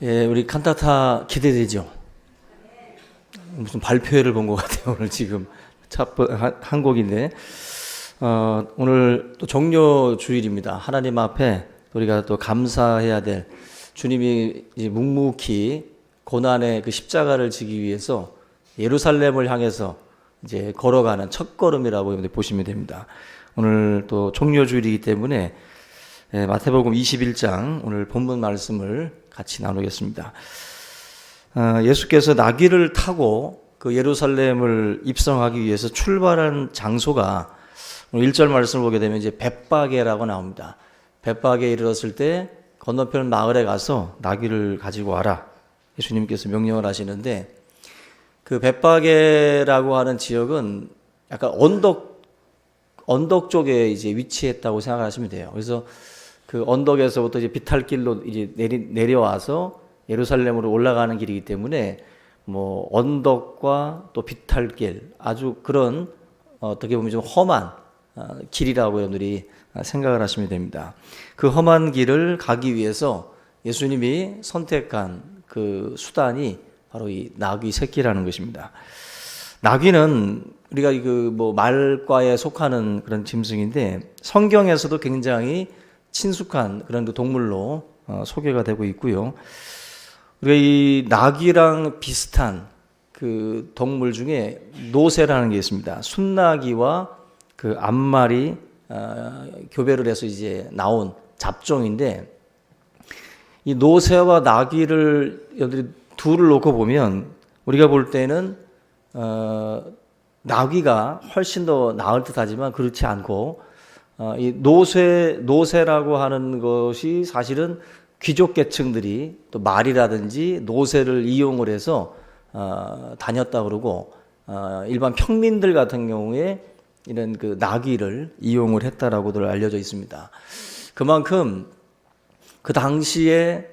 예, 우리 칸타타 기대되죠? 무슨 발표회를 본 것 같아요. 오늘 지금 한 곡인데, 오늘 또 종료 주일입니다. 하나님 앞에 우리가 또 감사해야 될, 주님이 이제 묵묵히 고난의 그 십자가를 지기 위해서 예루살렘을 향해서 이제 걸어가는 첫 걸음이라고 보시면 됩니다. 오늘 또 종료 주일이기 때문에 마태복음 21장 오늘 본문 말씀을 같이 나누겠습니다. 예수께서 나귀를 타고 그 예루살렘을 입성하기 위해서 출발한 장소가 오늘 1절 말씀을 보게 되면 이제 벳바게라고 나옵니다. 벳바게에 이르렀을 때 건너편 마을에 가서 나귀를 가지고 와라. 예수님께서 명령을 하시는데, 그 벳바게라고 하는 지역은 약간 언덕 쪽에 이제 위치했다고 생각하시면 돼요. 그래서 그 언덕에서부터 이제 비탈길로 이제 내려와서 예루살렘으로 올라가는 길이기 때문에 뭐 언덕과 또 비탈길, 아주 그런 어떻게 보면 좀 험한 길이라고 여러분들이 생각을 하시면 됩니다. 그 험한 길을 가기 위해서 예수님이 선택한 그 수단이 바로 이 나귀 새끼라는 것입니다. 나귀는 우리가 그 뭐 말과에 속하는 그런 짐승인데, 성경에서도 굉장히 친숙한 그런 동물로 소개가 되고 있고요. 우리가 이 나귀랑 비슷한 그 동물 중에 노새라는 게 있습니다. 순나귀와 그 암말이 교배를 해서 이제 나온 잡종인데, 이 노새와 나귀를 여기 둘을 놓고 보면 우리가 볼 때는 나귀가 훨씬 더 나을 듯하지만 그렇지 않고, 이 노새라고 하는 것이 사실은 귀족 계층들이 또 말이라든지 노새를 이용을 해서 다녔다 그러고, 일반 평민들 같은 경우에 이런 그 나귀를 이용을 했다라고들 알려져 있습니다. 그만큼 그 당시에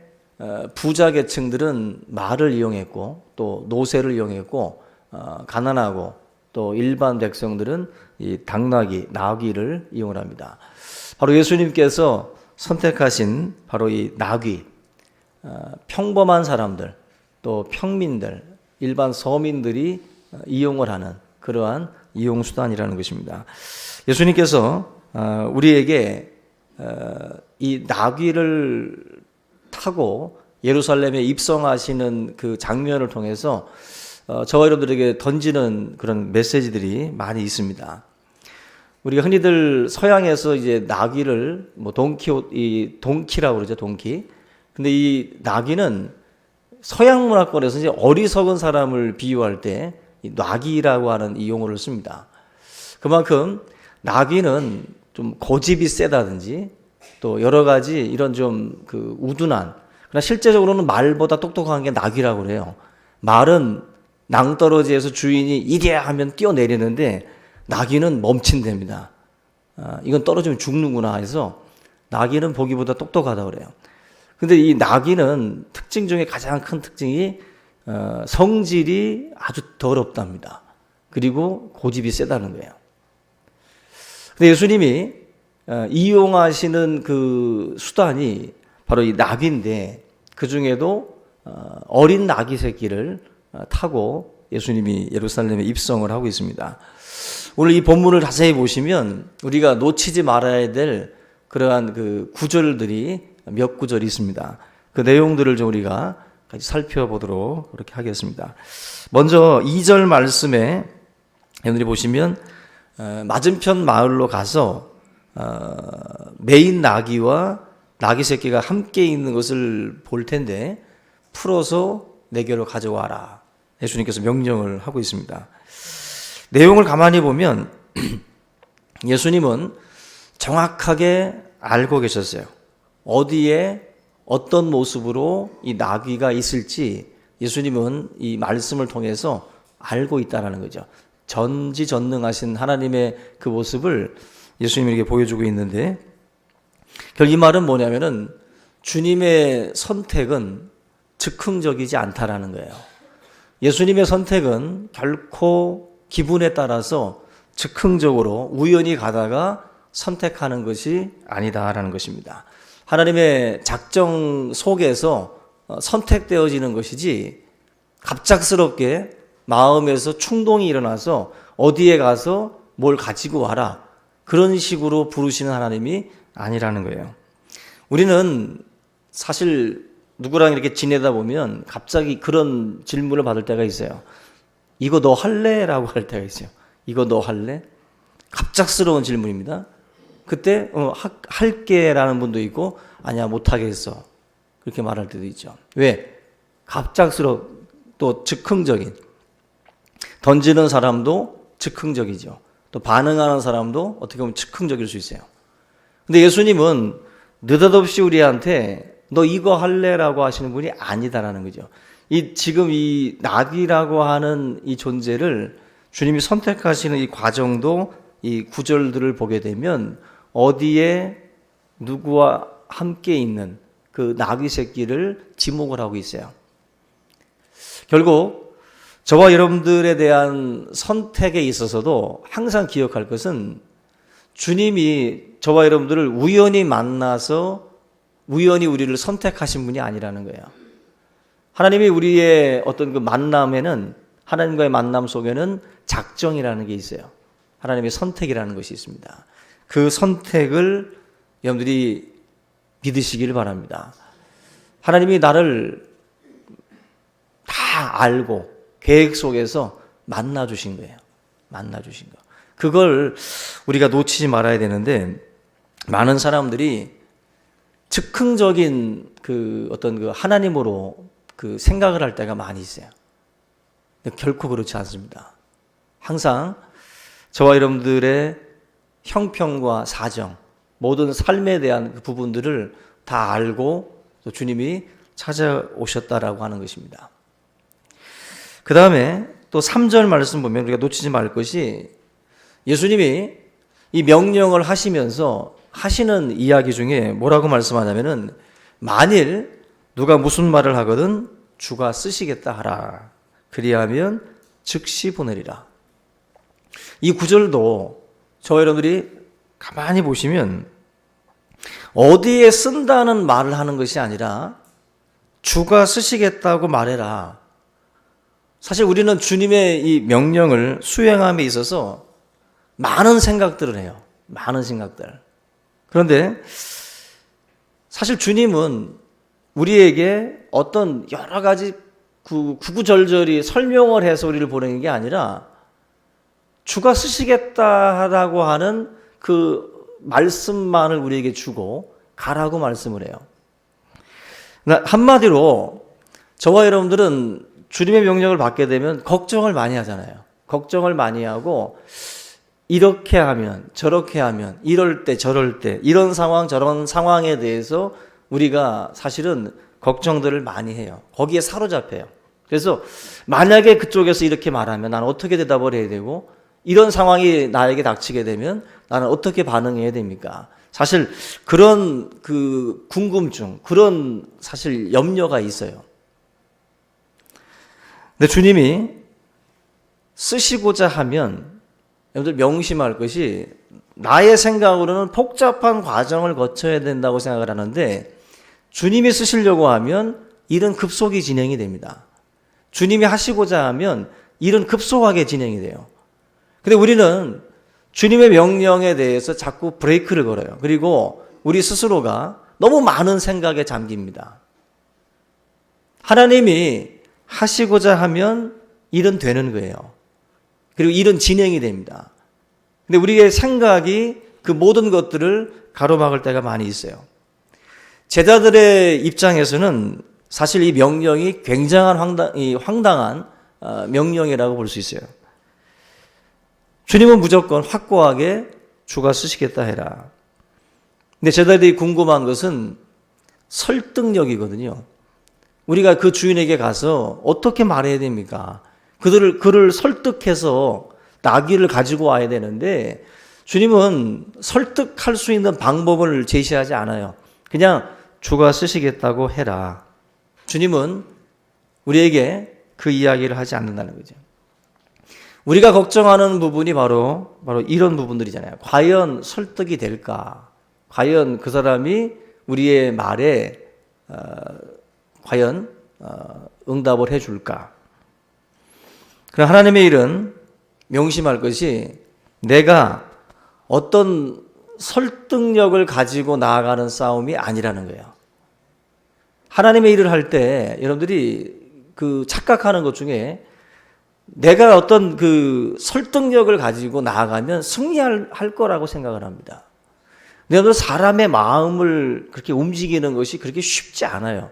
부자 계층들은 말을 이용했고 또 노새를 이용했고, 가난하고 또 일반 백성들은 이 당나귀, 나귀를 이용을 합니다. 바로 예수님께서 선택하신 바로 이 나귀, 평범한 사람들, 또 평민들, 일반 서민들이 이용을 하는 그러한 이용 수단이라는 것입니다. 예수님께서 우리에게 이 나귀를 타고 예루살렘에 입성하시는 그 장면을 통해서 저와 여러분들에게 던지는 그런 메시지들이 많이 있습니다. 우리가 흔히들 서양에서 이제 나귀를 뭐 동키라고 그러죠, 동키. 근데 이 나귀는 서양 문화권에서 이제 어리석은 사람을 비유할 때 이 나귀라고 하는 이 용어를 씁니다. 그만큼 나귀는 좀 고집이 세다든지 또 여러 가지 이런 좀 그 우둔한, 그러나 실제적으로는 말보다 똑똑한 게 나귀라고 그래요. 말은 낭떠러지에서 주인이 이리야 하면 뛰어내리는데 나귀는 멈춘답니다. 이건 떨어지면 죽는구나 해서 나귀는 보기보다 똑똑하다고 그래요. 근데 이 나귀는 특징 중에 가장 큰 특징이 성질이 아주 더럽답니다. 그리고 고집이 세다는 거예요. 근데 예수님이 이용하시는 그 수단이 바로 이 나귀인데, 그 중에도 어린 나귀 새끼를 타고 예수님이 예루살렘에 입성을 하고 있습니다. 오늘 이 본문을 자세히 보시면 우리가 놓치지 말아야 될 그러한 그 구절들이 몇 구절이 있습니다. 그 내용들을 좀 우리가 같이 살펴보도록 그렇게 하겠습니다. 먼저 2절 말씀에 여러분들이 보시면 맞은편 마을로 가서 메인 나귀와 나귀 새끼가 함께 있는 것을 볼 텐데 풀어서 내게로 가져와라. 예수님께서 명령을 하고 있습니다. 내용을 가만히 보면 예수님은 정확하게 알고 계셨어요. 어디에 어떤 모습으로 이 나귀가 있을지 예수님은 이 말씀을 통해서 알고 있다는 거죠. 전지전능하신 하나님의 그 모습을 예수님에게 보여주고 있는데, 결국 이 말은 뭐냐면은 주님의 선택은 즉흥적이지 않다라는 거예요. 예수님의 선택은 결코 기분에 따라서 즉흥적으로 우연히 가다가 선택하는 것이 아니다라는 것입니다. 하나님의 작정 속에서 선택되어지는 것이지 갑작스럽게 마음에서 충동이 일어나서 어디에 가서 뭘 가지고 와라, 그런 식으로 부르시는 하나님이 아니라는 거예요. 우리는 사실 누구랑 이렇게 지내다 보면 갑자기 그런 질문을 받을 때가 있어요. 이거 너 할래? 라고 할 때가 있어요. 이거 너 할래? 갑작스러운 질문입니다. 그때 할게 라는 분도 있고 아니야 못하겠어 그렇게 말할 때도 있죠. 왜? 또 즉흥적인, 던지는 사람도 즉흥적이죠. 또 반응하는 사람도 어떻게 보면 즉흥적일 수 있어요. 근데 예수님은 느닷없이 우리한테 너 이거 할래라고 하시는 분이 아니다라는 거죠. 지금 이 나귀라고 하는 이 존재를 주님이 선택하시는 이 과정도 이 구절들을 보게 되면 어디에 누구와 함께 있는 그 나귀 새끼를 지목을 하고 있어요. 결국 저와 여러분들에 대한 선택에 있어서도 항상 기억할 것은 주님이 저와 여러분들을 우연히 만나서 우연히 우리를 선택하신 분이 아니라는 거예요. 하나님이 우리의 어떤 그 만남에는, 하나님과의 만남 속에는 작정이라는 게 있어요. 하나님의 선택이라는 것이 있습니다. 그 선택을 여러분들이 믿으시기를 바랍니다. 하나님이 나를 다 알고 계획 속에서 만나주신 거예요. 만나주신 거. 그걸 우리가 놓치지 말아야 되는데, 많은 사람들이 즉흥적인 그 어떤 그 하나님으로 그 생각을 할 때가 많이 있어요. 근데 결코 그렇지 않습니다. 항상 저와 여러분들의 형편과 사정, 모든 삶에 대한 그 부분들을 다 알고 또 주님이 찾아오셨다라고 하는 것입니다. 그 다음에 또 3절 말씀 보면 우리가 놓치지 말 것이, 예수님이 이 명령을 하시면서 하시는 이야기 중에 뭐라고 말씀하냐면은, 만일 누가 무슨 말을 하거든 주가 쓰시겠다 하라. 그리하면 즉시 보내리라. 이 구절도 저와 여러분들이 가만히 보시면 어디에 쓴다는 말을 하는 것이 아니라 주가 쓰시겠다고 말해라. 사실 우리는 주님의 이 명령을 수행함에 있어서 많은 생각들을 해요. 많은 생각들. 그런데 사실 주님은 우리에게 어떤 여러 가지 구구절절히 설명을 해서 우리를 보내는 게 아니라 주가 쓰시겠다라고 하는 그 말씀만을 우리에게 주고 가라고 말씀을 해요. 한마디로 저와 여러분들은 주님의 명령을 받게 되면 걱정을 많이 하잖아요. 걱정을 많이 하고 이렇게 하면 저렇게 하면 이럴 때 저럴 때 이런 상황 저런 상황에 대해서 우리가 사실은 걱정들을 많이 해요. 거기에 사로잡혀요. 그래서 만약에 그쪽에서 이렇게 말하면 나는 어떻게 대답을 해야 되고, 이런 상황이 나에게 닥치게 되면 나는 어떻게 반응해야 됩니까? 사실 그런 그 궁금증, 그런 사실 염려가 있어요. 근데 주님이 쓰시고자 하면 여러분들 명심할 것이, 나의 생각으로는 복잡한 과정을 거쳐야 된다고 생각을 하는데 주님이 쓰시려고 하면 일은 급속히 진행이 됩니다. 주님이 하시고자 하면 일은 급속하게 진행이 돼요. 근데 우리는 주님의 명령에 대해서 자꾸 브레이크를 걸어요. 그리고 우리 스스로가 너무 많은 생각에 잠깁니다. 하나님이 하시고자 하면 일은 되는 거예요. 그리고 일은 진행이 됩니다. 근데 우리의 생각이 그 모든 것들을 가로막을 때가 많이 있어요. 제자들의 입장에서는 사실 이 명령이 굉장한 황당한 명령이라고 볼 수 있어요. 주님은 무조건 확고하게 주가 쓰시겠다 해라. 근데 제자들이 궁금한 것은 설득력이거든요. 우리가 그 주인에게 가서 어떻게 말해야 됩니까? 그를 설득해서 나귀를 가지고 와야 되는데 주님은 설득할 수 있는 방법을 제시하지 않아요. 그냥 주가 쓰시겠다고 해라. 주님은 우리에게 그 이야기를 하지 않는다는 거죠. 우리가 걱정하는 부분이 바로 이런 부분들이잖아요. 과연 설득이 될까? 과연 그 사람이 우리의 말에 과연 응답을 해줄까? 그럼 하나님의 일은 명심할 것이 내가 어떤 설득력을 가지고 나아가는 싸움이 아니라는 거예요. 하나님의 일을 할 때 여러분들이 그 착각하는 것 중에 내가 어떤 그 설득력을 가지고 나아가면 승리할 거라고 생각을 합니다. 여러분 사람의 마음을 그렇게 움직이는 것이 그렇게 쉽지 않아요.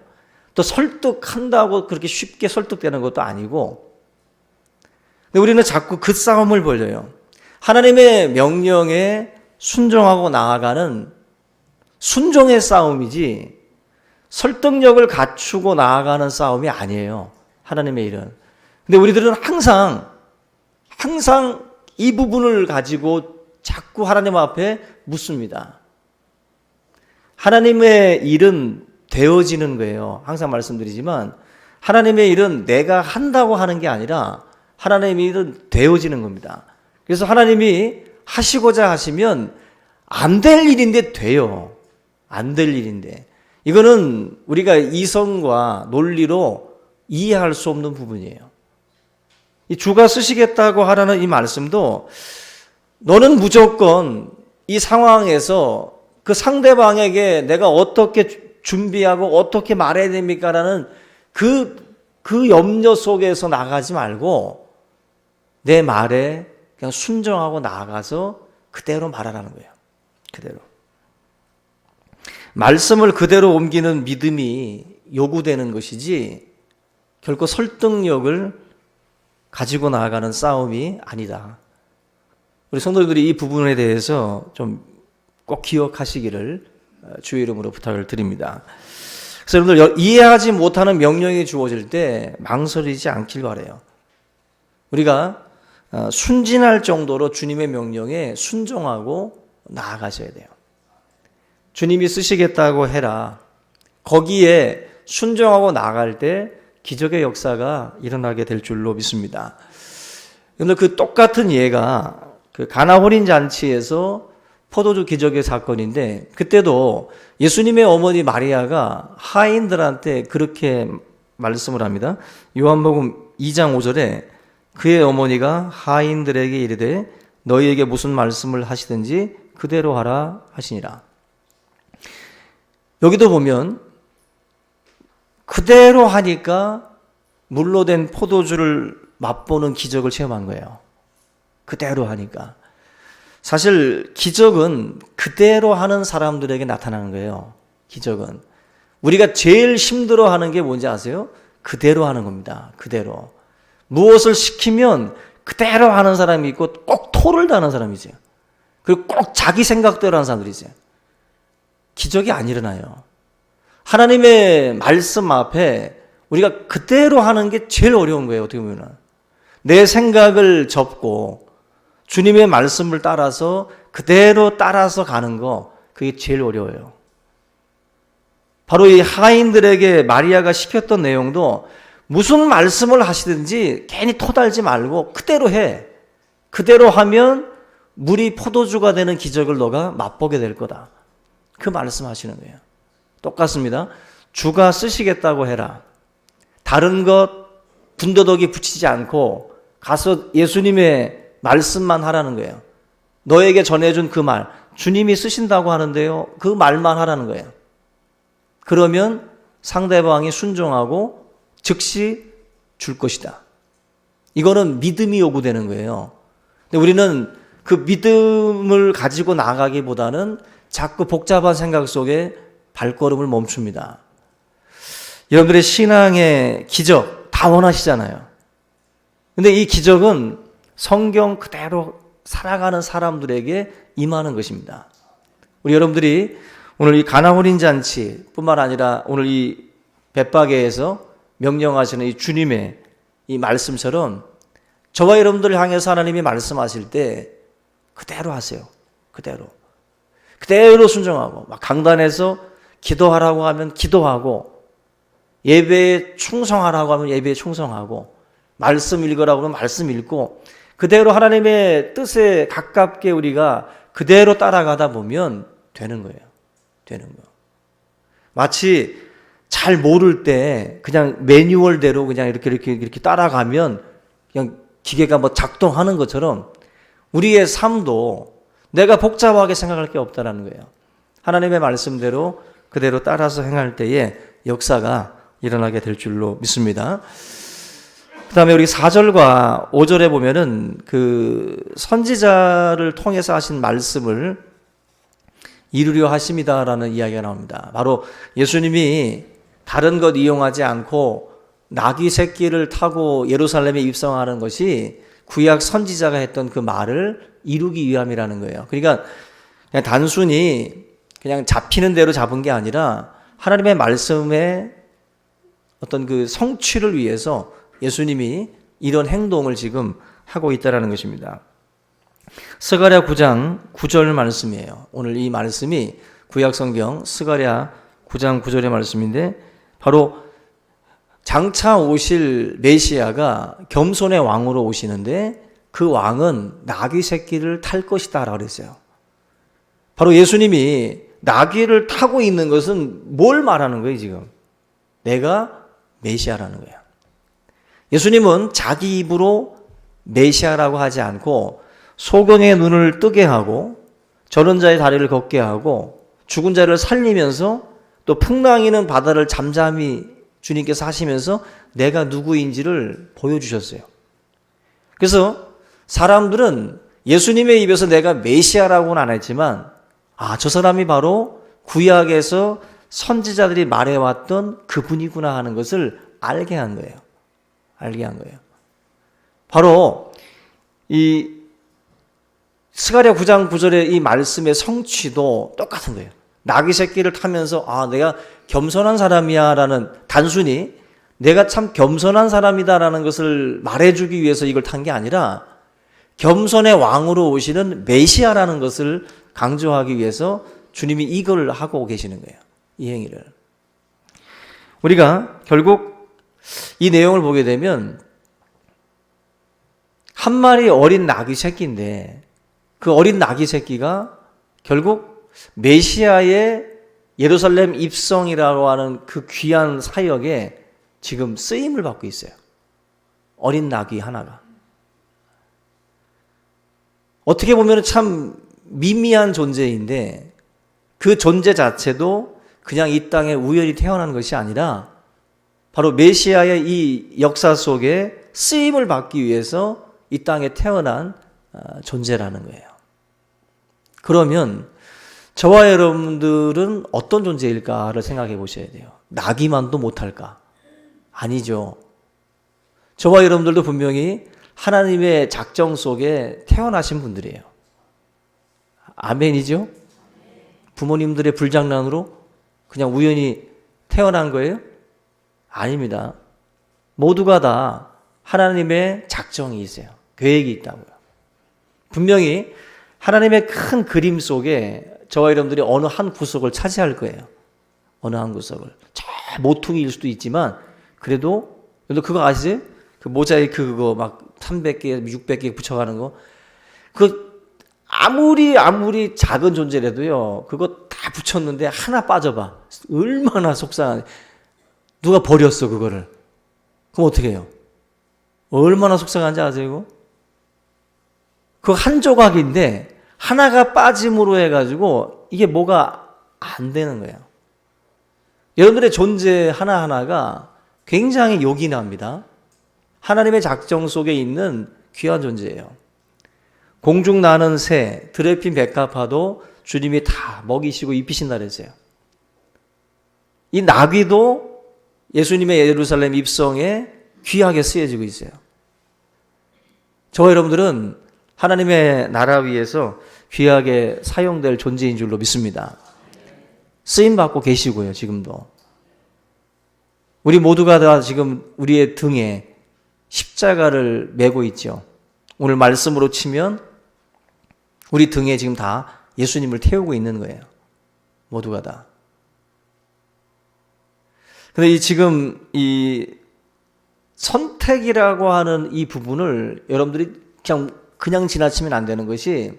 또 설득한다고 그렇게 쉽게 설득되는 것도 아니고, 근데 우리는 자꾸 그 싸움을 벌여요. 하나님의 명령에 순종하고 나아가는 순종의 싸움이지 설득력을 갖추고 나아가는 싸움이 아니에요. 하나님의 일은. 근데 우리들은 항상 이 부분을 가지고 자꾸 하나님 앞에 묻습니다. 하나님의 일은 되어지는 거예요. 항상 말씀드리지만 하나님의 일은 내가 한다고 하는 게 아니라 하나님의 일은 되어지는 겁니다. 그래서 하나님이 하시고자 하시면 안 될 일인데 돼요. 안 될 일인데. 이거는 우리가 이성과 논리로 이해할 수 없는 부분이에요. 이 주가 쓰시겠다고 하라는 이 말씀도 너는 무조건 이 상황에서 그 상대방에게 내가 어떻게 준비하고 어떻게 말해야 됩니까? 라는 그 염려 속에서 나가지 말고 내 말에 그냥 순종하고 나아가서 그대로 말하라는 거예요. 그대로. 말씀을 그대로 옮기는 믿음이 요구되는 것이지 결코 설득력을 가지고 나아가는 싸움이 아니다. 우리 성도들이 이 부분에 대해서 좀 꼭 기억하시기를 주의 이름으로 부탁을 드립니다. 그래서 여러분들 이해하지 못하는 명령이 주어질 때 망설이지 않길 바라요. 우리가 순진할 정도로 주님의 명령에 순종하고 나아가셔야 돼요. 주님이 쓰시겠다고 해라. 거기에 순종하고 나아갈 때 기적의 역사가 일어나게 될 줄로 믿습니다. 그런데 그 똑같은 예가 그 가나 혼인 잔치에서 포도주 기적의 사건인데 그때도 예수님의 어머니 마리아가 하인들한테 그렇게 말씀을 합니다. 요한복음 2장 5절에 그의 어머니가 하인들에게 이르되 너희에게 무슨 말씀을 하시든지 그대로 하라 하시니라. 여기도 보면 그대로 하니까 물로 된 포도주를 맛보는 기적을 체험한 거예요. 그대로 하니까. 사실 기적은 그대로 하는 사람들에게 나타나는 거예요. 기적은. 우리가 제일 힘들어하는 게 뭔지 아세요? 그대로 하는 겁니다. 그대로. 무엇을 시키면 그대로 하는 사람이 있고 꼭 토를 다는 사람이 있어요. 그리고 꼭 자기 생각대로 하는 사람들이 있어요. 기적이 안 일어나요. 하나님의 말씀 앞에 우리가 그대로 하는 게 제일 어려운 거예요. 어떻게 보면 내 생각을 접고 주님의 말씀을 따라서 그대로 따라서 가는 거, 그게 제일 어려워요. 바로 이 하인들에게 마리아가 시켰던 내용도 무슨 말씀을 하시든지 괜히 토달지 말고 그대로 해. 그대로 하면 물이 포도주가 되는 기적을 너가 맛보게 될 거다. 그 말씀하시는 거예요. 똑같습니다. 주가 쓰시겠다고 해라. 다른 것 군더더기 붙이지 않고 가서 예수님의 말씀만 하라는 거예요. 너에게 전해준 그 말, 주님이 쓰신다고 하는데요. 그 말만 하라는 거예요. 그러면 상대방이 순종하고 즉시 줄 것이다. 이거는 믿음이 요구되는 거예요. 근데 우리는 그 믿음을 가지고 나가기보다는 자꾸 복잡한 생각 속에 발걸음을 멈춥니다. 여러분들의 신앙의 기적 다 원하시잖아요. 근데 이 기적은 성경 그대로 살아가는 사람들에게 임하는 것입니다. 우리 여러분들이 오늘 이 가나 혼인 잔치 뿐만 아니라 오늘 이 벳바게에서 명령하시는 이 주님의 이 말씀처럼 저와 여러분들을 향해서 하나님이 말씀하실 때 그대로 하세요. 그대로 순종하고 막 강단에서 기도하라고 하면 기도하고 예배에 충성하라고 하면 예배에 충성하고 말씀 읽으라고 하면 말씀 읽고 그대로 하나님의 뜻에 가깝게 우리가 그대로 따라가다 보면 되는 거예요. 되는 거. 마치 잘 모를 때 그냥 매뉴얼대로 그냥 이렇게 따라가면 그냥 기계가 뭐 작동하는 것처럼 우리의 삶도 내가 복잡하게 생각할 게 없다라는 거예요. 하나님의 말씀대로 그대로 따라서 행할 때에 역사가 일어나게 될 줄로 믿습니다. 그 다음에 우리 4절과 5절에 보면은 그 선지자를 통해서 하신 말씀을 이루려 하심이다라는 이야기가 나옵니다. 바로 예수님이 다른 것 이용하지 않고 나귀 새끼를 타고 예루살렘에 입성하는 것이 구약 선지자가 했던 그 말을 이루기 위함이라는 거예요. 그러니까 그냥 단순히 그냥 잡히는 대로 잡은 게 아니라 하나님의 말씀의 어떤 그 성취를 위해서 예수님이 이런 행동을 지금 하고 있다는 것입니다. 스가랴 9장 9절 말씀이에요. 오늘 이 말씀이 구약성경 스가랴 9장 9절의 말씀인데 바로 장차 오실 메시아가 겸손의 왕으로 오시는데 그 왕은 나귀 새끼를 탈 것이다 라고 그랬어요. 바로 예수님이 나귀를 타고 있는 것은 뭘 말하는 거예요 지금? 내가 메시아라는 거예요. 예수님은 자기 입으로 메시아라고 하지 않고 소경의 눈을 뜨게 하고 저런 자의 다리를 걷게 하고 죽은 자를 살리면서 또 풍랑이는 바다를 잠잠히 주님께서 하시면서 내가 누구인지를 보여주셨어요. 그래서 사람들은 예수님의 입에서 내가 메시아라고는 안 했지만 저 사람이 바로 구약에서 선지자들이 말해왔던 그분이구나 하는 것을 알게 한 거예요. 바로 이 스가랴 9장 9절의 이 말씀의 성취도 똑같은 거예요. 나귀 새끼를 타면서 내가 겸손한 사람이야 라는 단순히 내가 참 겸손한 사람이다라는 것을 말해주기 위해서 이걸 탄 게 아니라 겸손의 왕으로 오시는 메시아라는 것을 강조하기 위해서 주님이 이걸 하고 계시는 거예요. 이 행위를. 우리가 결국 이 내용을 보게 되면 한 마리 어린 나귀 새끼인데 그 어린 나귀 새끼가 결국 메시아의 예루살렘 입성이라고 하는 그 귀한 사역에 지금 쓰임을 받고 있어요. 어린 나귀 하나가. 어떻게 보면 참 미미한 존재인데 그 존재 자체도 그냥 이 땅에 우연히 태어난 것이 아니라 바로 메시아의 이 역사 속에 쓰임을 받기 위해서 이 땅에 태어난 존재라는 거예요. 그러면 저와 여러분들은 어떤 존재일까를 생각해 보셔야 돼요. 나기만도 못할까? 아니죠. 저와 여러분들도 분명히 하나님의 작정 속에 태어나신 분들이에요. 아멘이죠? 부모님들의 불장난으로 그냥 우연히 태어난 거예요? 아닙니다. 모두가 다 하나님의 작정이 있어요. 계획이 있다고요. 분명히 하나님의 큰 그림 속에 저와 여러분들이 어느 한 구석을 차지할 거예요. 어느 한 구석을. 저 모퉁이일 수도 있지만 그래도 여러분 그거 아시죠? 그 모자이크 그거 막 300개, 600개 붙여가는 거. 그 아무리 작은 존재라도요. 그거 다 붙였는데 하나 빠져봐. 얼마나 속상하네. 누가 버렸어 그거를. 그럼 어떻게 해요? 얼마나 속상한지 아세요 이거? 그 한 조각인데 하나가 빠짐으로 해가지고 이게 뭐가 안 되는 거예요. 여러분들의 존재 하나하나가 굉장히 요긴합니다. 하나님의 작정 속에 있는 귀한 존재예요. 공중 나는 새, 들에 핀 백합화도 주님이 다 먹이시고 입히신다 그랬어요. 이 나귀도 예수님의 예루살렘 입성에 귀하게 쓰여지고 있어요. 저와 여러분들은 하나님의 나라 위에서 귀하게 사용될 존재인 줄로 믿습니다. 쓰임받고 계시고요, 지금도. 우리 모두가 다 지금 우리의 등에 십자가를 메고 있죠. 오늘 말씀으로 치면 우리 등에 지금 다 예수님을 태우고 있는 거예요. 모두가 다. 근데 지금 이 선택이라고 하는 이 부분을 여러분들이 그냥 지나치면 안 되는 것이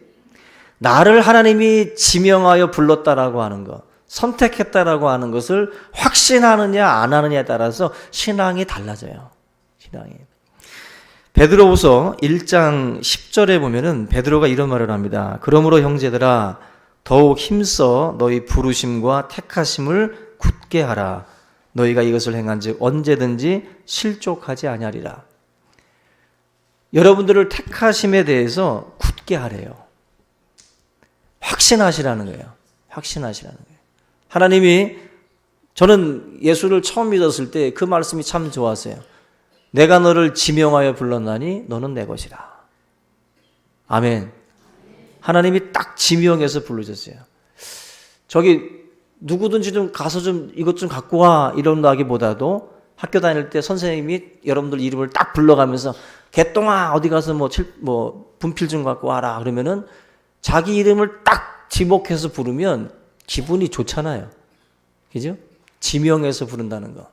나를 하나님이 지명하여 불렀다라고 하는 것, 선택했다라고 하는 것을 확신하느냐 안 하느냐에 따라서 신앙이 달라져요. 신앙이. 베드로후서 1장 10절에 보면은 베드로가 이런 말을 합니다. 그러므로 형제들아 더욱 힘써 너희 부르심과 택하심을 굳게 하라. 너희가 이것을 행한즉 언제든지 실족하지 아니하리라. 여러분들을 택하심에 대해서 굳게 하래요. 확신하시라는 거예요. 확신하시라는 거예요. 하나님이, 저는 예수를 처음 믿었을 때 그 말씀이 참 좋았어요. 내가 너를 지명하여 불렀나니 너는 내 것이라. 아멘. 하나님이 딱 지명해서 부르셨어요. 저기 누구든지 좀 가서 좀 이것 좀 갖고 와 이런다기보다도 학교 다닐 때 선생님이 여러분들 이름을 딱 불러가면서 개똥아 어디 가서 뭐 분필 좀 갖고 와라 그러면은 자기 이름을 딱 지목해서 부르면 기분이 좋잖아요. 그죠? 지명해서 부른다는 거.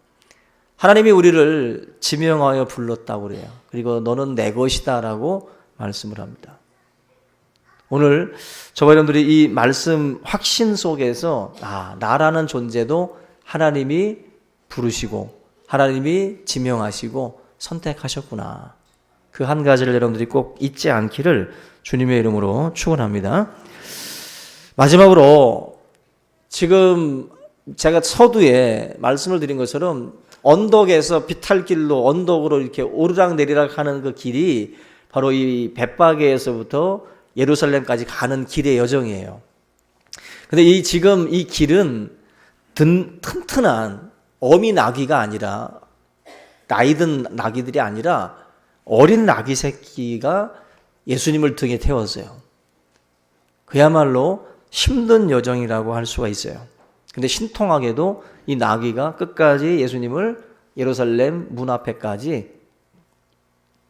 하나님이 우리를 지명하여 불렀다고 그래요. 그리고 너는 내 것이다 라고 말씀을 합니다. 오늘 저와 여러분들이 이 말씀 확신 속에서 나라는 존재도 하나님이 부르시고 하나님이 지명하시고 선택하셨구나. 그 한 가지를 여러분들이 꼭 잊지 않기를 주님의 이름으로 축원합니다. 마지막으로 지금 제가 서두에 말씀을 드린 것처럼 언덕에서 비탈길로 언덕으로 이렇게 오르락내리락 하는 그 길이 바로 이 벳바게에서부터 예루살렘까지 가는 길의 여정이에요. 근데 지금 이 길은 튼튼한 어미 나귀가 아니라 나이 든 나귀들이 아니라 어린 나귀 새끼가 예수님을 등에 태웠어요. 그야말로 힘든 여정이라고 할 수가 있어요. 근데 신통하게도 이 나귀가 끝까지 예수님을 예루살렘 문 앞에까지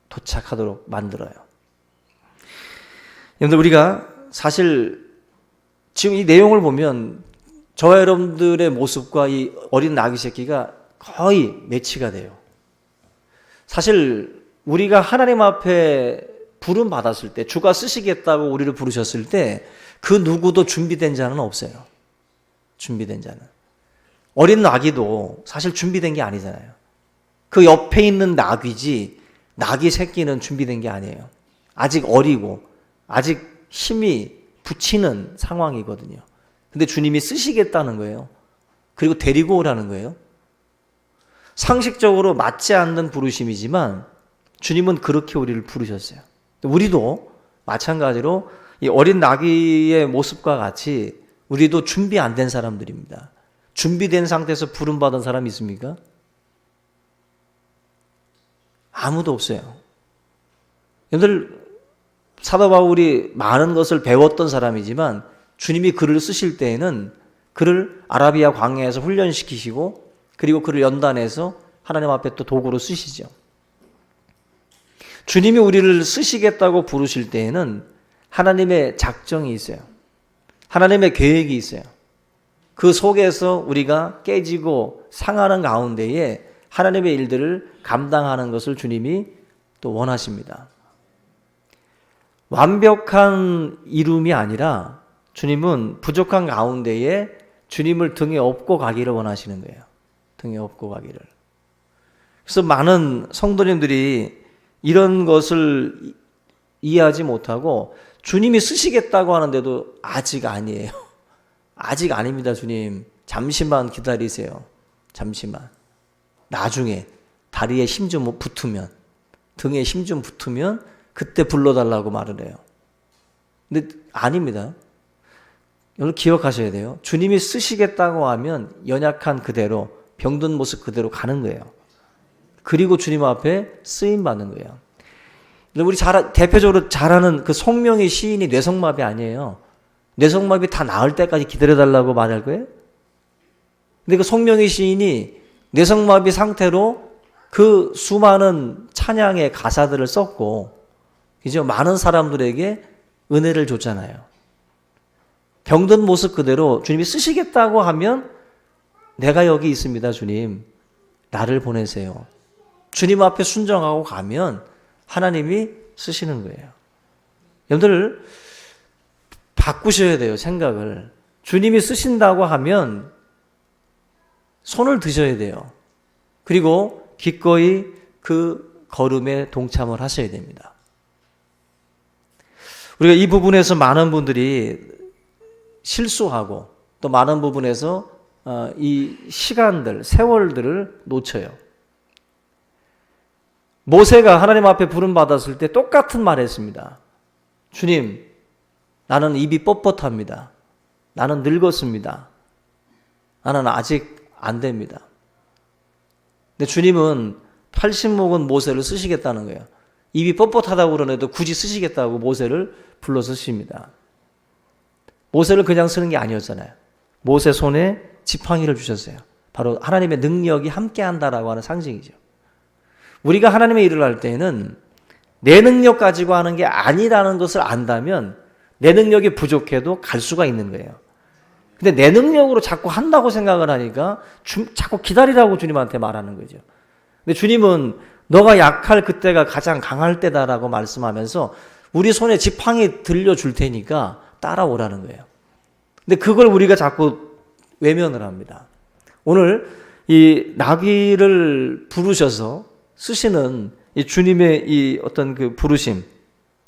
도착하도록 만들어요. 여러분들 우리가 사실 지금 이 내용을 보면 저와 여러분들의 모습과 이 어린 나귀 새끼가 거의 매치가 돼요. 사실 우리가 하나님 앞에 부름 받았을 때 주가 쓰시겠다고 우리를 부르셨을 때 그 누구도 준비된 자는 없어요. 준비된 자는. 어린 나귀도 사실 준비된 게 아니잖아요. 그 옆에 있는 나귀지 나귀 새끼는 준비된 게 아니에요. 아직 어리고 아직 힘이 붙이는 상황이거든요. 근데 주님이 쓰시겠다는 거예요. 그리고 데리고 오라는 거예요. 상식적으로 맞지 않는 부르심이지만 주님은 그렇게 우리를 부르셨어요. 우리도 마찬가지로 이 어린 나귀의 모습과 같이 우리도 준비 안 된 사람들입니다. 준비된 상태에서 부름받은 사람이 있습니까? 아무도 없어요. 여러분들 사도 바울이 많은 것을 배웠던 사람이지만 주님이 그를 쓰실 때에는 그를 아라비아 광야에서 훈련시키시고 그리고 그를 연단해서 하나님 앞에 또 도구로 쓰시죠. 주님이 우리를 쓰시겠다고 부르실 때에는 하나님의 작정이 있어요. 하나님의 계획이 있어요. 그 속에서 우리가 깨지고 상하는 가운데에 하나님의 일들을 감당하는 것을 주님이 또 원하십니다. 완벽한 이룸이 아니라 주님은 부족한 가운데에 주님을 등에 업고 가기를 원하시는 거예요. 등에 업고 가기를. 그래서 많은 성도님들이 이런 것을 이해하지 못하고 주님이 쓰시겠다고 하는데도 아직 아니에요. 아직 아닙니다, 주님. 잠시만 기다리세요. 잠시만. 나중에 다리에 힘 좀 붙으면, 등에 힘 좀 붙으면 그때 불러달라고 말을 해요. 근데 아닙니다. 여러분 기억하셔야 돼요. 주님이 쓰시겠다고 하면 연약한 그대로, 병든 모습 그대로 가는 거예요. 그리고 주님 앞에 쓰임 받는 거예요. 우리 대표적으로 잘 아는 그 송명의 시인이 뇌성마비 아니에요. 뇌성마비 다 나을 때까지 기다려달라고 말할 거예요? 근데 그 송명의 시인이 뇌성마비 상태로 그 수많은 찬양의 가사들을 썼고, 그죠? 많은 사람들에게 은혜를 줬잖아요. 병든 모습 그대로 주님이 쓰시겠다고 하면 내가 여기 있습니다, 주님. 나를 보내세요. 주님 앞에 순종하고 가면 하나님이 쓰시는 거예요. 여러분들 바꾸셔야 돼요, 생각을. 주님이 쓰신다고 하면 손을 드셔야 돼요. 그리고 기꺼이 그 걸음에 동참을 하셔야 됩니다. 우리가 이 부분에서 많은 분들이 실수하고 또 많은 부분에서 이 시간들, 세월들을 놓쳐요. 모세가 하나님 앞에 부름받았을 때 똑같은 말 했습니다. 주님, 나는 입이 뻣뻣합니다. 나는 늙었습니다. 나는 아직 안 됩니다. 근데 주님은 80 먹은 모세를 쓰시겠다는 거예요. 입이 뻣뻣하다고 그러는데도 굳이 쓰시겠다고 모세를 불러 쓰십니다. 모세를 그냥 쓰는 게 아니었잖아요. 모세 손에 지팡이를 주셨어요. 바로 하나님의 능력이 함께한다라고 하는 상징이죠. 우리가 하나님의 일을 할 때에는 내 능력 가지고 하는 게 아니라는 것을 안다면 내 능력이 부족해도 갈 수가 있는 거예요. 근데 내 능력으로 자꾸 한다고 생각을 하니까 자꾸 기다리라고 주님한테 말하는 거죠. 근데 주님은 너가 약할 그때가 가장 강할 때다라고 말씀하면서 우리 손에 지팡이 들려줄 테니까 따라오라는 거예요. 근데 그걸 우리가 자꾸 외면을 합니다. 오늘 이 나귀를 부르셔서 쓰시는 이 주님의 이 어떤 그 부르심,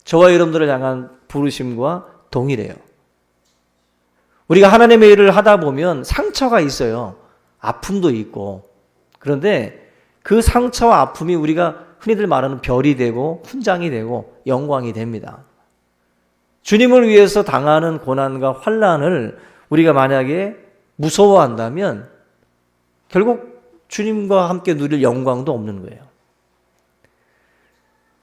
저와 여러분들을 향한 부르심과 동일해요. 우리가 하나님의 일을 하다 보면 상처가 있어요. 아픔도 있고. 그런데 그 상처와 아픔이 우리가 흔히들 말하는 별이 되고 훈장이 되고 영광이 됩니다. 주님을 위해서 당하는 고난과 환난을 우리가 만약에 무서워한다면 결국 주님과 함께 누릴 영광도 없는 거예요.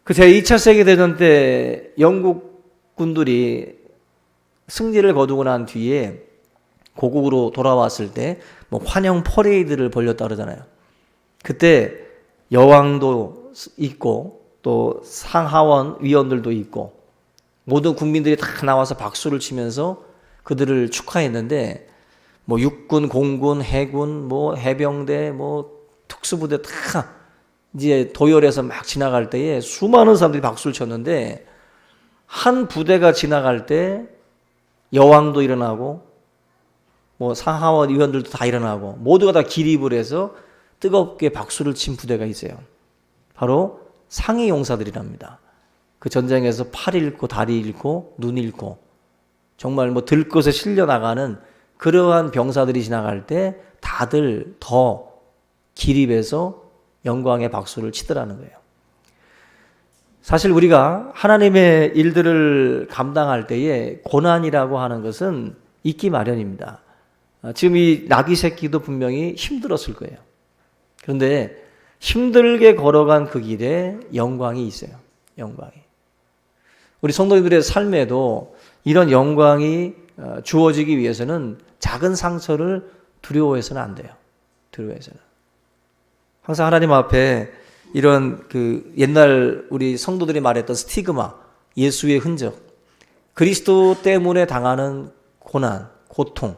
그 제2차 세계대전 때 영국 군들이 승리를 거두고 난 뒤에 고국으로 돌아왔을 때 뭐 환영 퍼레이드를 벌였다 그러잖아요. 그때 여왕도 있고 또 상하원 위원들도 있고 모든 국민들이 다 나와서 박수를 치면서 그들을 축하했는데 뭐 육군, 공군, 해군, 뭐 해병대, 뭐 특수부대 다 이제 도열해서 막 지나갈 때에 수많은 사람들이 박수를 쳤는데 한 부대가 지나갈 때 여왕도 일어나고 뭐 상하원 의원들도 다 일어나고 모두가 다 기립을 해서 뜨겁게 박수를 친 부대가 있어요. 바로 상위 용사들이랍니다. 그 전쟁에서 팔 잃고 다리 잃고 눈 잃고 정말 뭐 들것에 실려 나가는 그러한 병사들이 지나갈 때 다들 더 기립해서 영광의 박수를 치더라는 거예요. 사실 우리가 하나님의 일들을 감당할 때에 고난이라고 하는 것은 있기 마련입니다. 지금 이 나귀 새끼도 분명히 힘들었을 거예요. 그런데 힘들게 걸어간 그 길에 영광이 있어요. 영광이. 우리 성도님들의 삶에도 이런 영광이 주어지기 위해서는 작은 상처를 두려워해서는 안 돼요. 두려워해서는. 항상 하나님 앞에 이런 그 옛날 우리 성도들이 말했던 스티그마, 예수의 흔적, 그리스도 때문에 당하는 고난, 고통,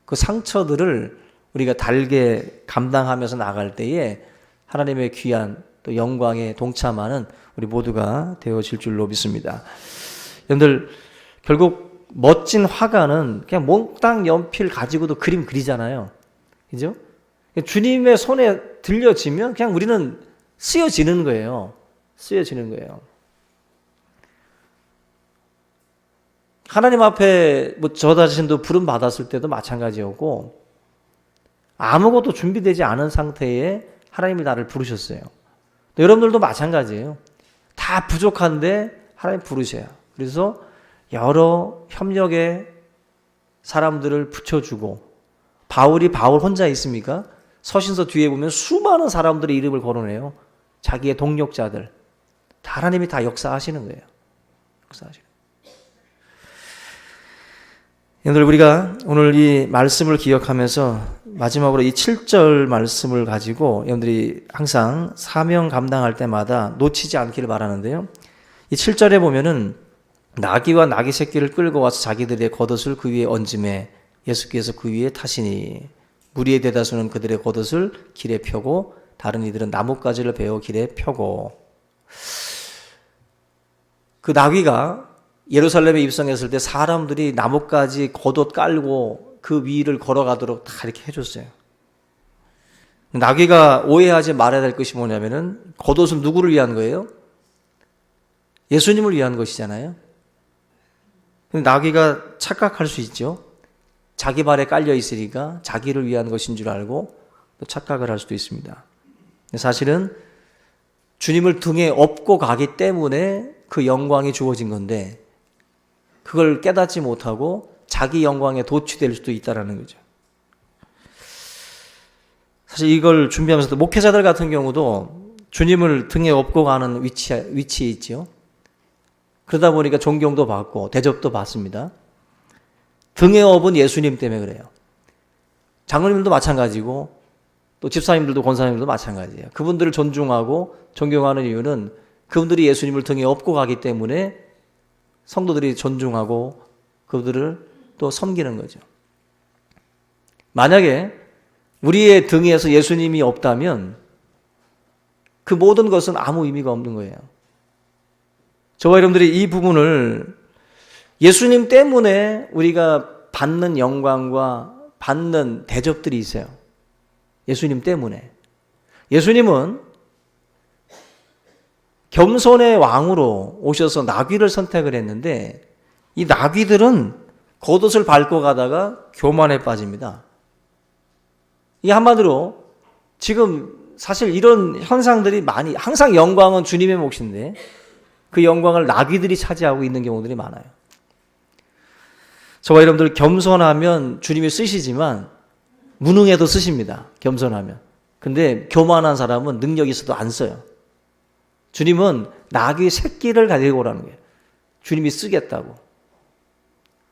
그 상처들을 우리가 달게 감당하면서 나갈 때에 하나님의 귀한 또 영광에 동참하는 우리 모두가 되어질 줄로 믿습니다. 여러분들 결국 멋진 화가는 그냥 몽땅 연필 가지고도 그림 그리잖아요. 그죠? 주님의 손에 들려지면 그냥 우리는 쓰여지는 거예요. 쓰여지는 거예요. 하나님 앞에 뭐 저 자신도 부름 받았을 때도 마찬가지였고 아무것도 준비되지 않은 상태에 하나님이 나를 부르셨어요. 여러분들도 마찬가지예요. 다 부족한데 하나님 부르셔요. 그래서 여러 협력의 사람들을 붙여주고 바울이 바울 혼자 있습니까? 서신서 뒤에 보면 수많은 사람들의 이름을 거론해요. 자기의 동력자들. 다 하나님이 다 역사하시는 거예요. 역사하시는 거예요. 여러분들 우리가 오늘 이 말씀을 기억하면서 마지막으로 이 7절 말씀을 가지고 여러분들이 항상 사명 감당할 때마다 놓치지 않기를 바라는데요. 이 7절에 보면은 나귀와 나귀 새끼를 끌고 와서 자기들의 겉옷을 그 위에 얹음에 예수께서 그 위에 타시니 무리의 대다수는 그들의 겉옷을 길에 펴고 다른 이들은 나뭇가지를 베어 길에 펴고. 그 나귀가 예루살렘에 입성했을 때 사람들이 나뭇가지 겉옷 깔고 그 위를 걸어가도록 다 이렇게 해줬어요. 나귀가 오해하지 말아야 될 것이 뭐냐면은 겉옷은 누구를 위한 거예요? 예수님을 위한 것이잖아요. 나귀가 착각할 수 있죠. 자기 발에 깔려 있으니까 자기를 위한 것인 줄 알고 또 착각을 할 수도 있습니다. 사실은 주님을 등에 업고 가기 때문에 그 영광이 주어진 건데 그걸 깨닫지 못하고 자기 영광에 도취될 수도 있다는 거죠. 사실 이걸 준비하면서도 목회자들 같은 경우도 주님을 등에 업고 가는 위치에 있죠. 그러다 보니까 존경도 받고 대접도 받습니다. 등에 업은 예수님 때문에 그래요. 장로님들도 마찬가지고 또 집사님들도 권사님들도 마찬가지예요. 그분들을 존중하고 존경하는 이유는 그분들이 예수님을 등에 업고 가기 때문에 성도들이 존중하고 그들을 또 섬기는 거죠. 만약에 우리의 등에서 예수님이 없다면 그 모든 것은 아무 의미가 없는 거예요. 저와 여러분들이 이 부분을 예수님 때문에 우리가 받는 영광과 받는 대접들이 있어요. 예수님 때문에. 예수님은 겸손의 왕으로 오셔서 나귀를 선택을 했는데 이 나귀들은 겉옷을 밟고 가다가 교만에 빠집니다. 이 한마디로 지금 사실 이런 현상들이 많이, 항상 영광은 주님의 몫인데 그 영광을 나귀들이 차지하고 있는 경우들이 많아요. 저와 여러분들 겸손하면 주님이 쓰시지만 무능해도 쓰십니다. 겸손하면. 근데 교만한 사람은 능력이 있어도 안 써요. 주님은 나귀 새끼를 가지고 오라는 거예요. 주님이 쓰겠다고.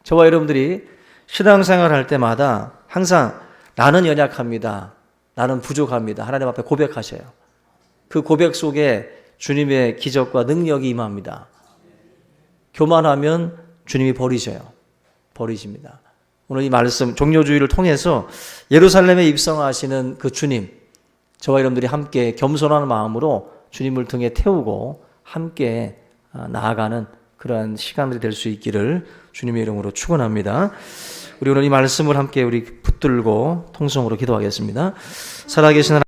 저와 여러분들이 신앙생활 할 때마다 항상 나는 연약합니다. 나는 부족합니다. 하나님 앞에 고백하셔요. 그 고백 속에 주님의 기적과 능력이 임합니다. 교만하면 주님이 버리십니다. 오늘 이 말씀 종료주의를 통해서 예루살렘에 입성하시는 그 주님, 저와 여러분들이 함께 겸손한 마음으로 주님을 등에 태우고 함께 나아가는 그러한 시간들이 될 수 있기를 주님의 이름으로 축원합니다. 우리 오늘 이 말씀을 함께 우리 붙들고 통성으로 기도하겠습니다. 살아계신 하나님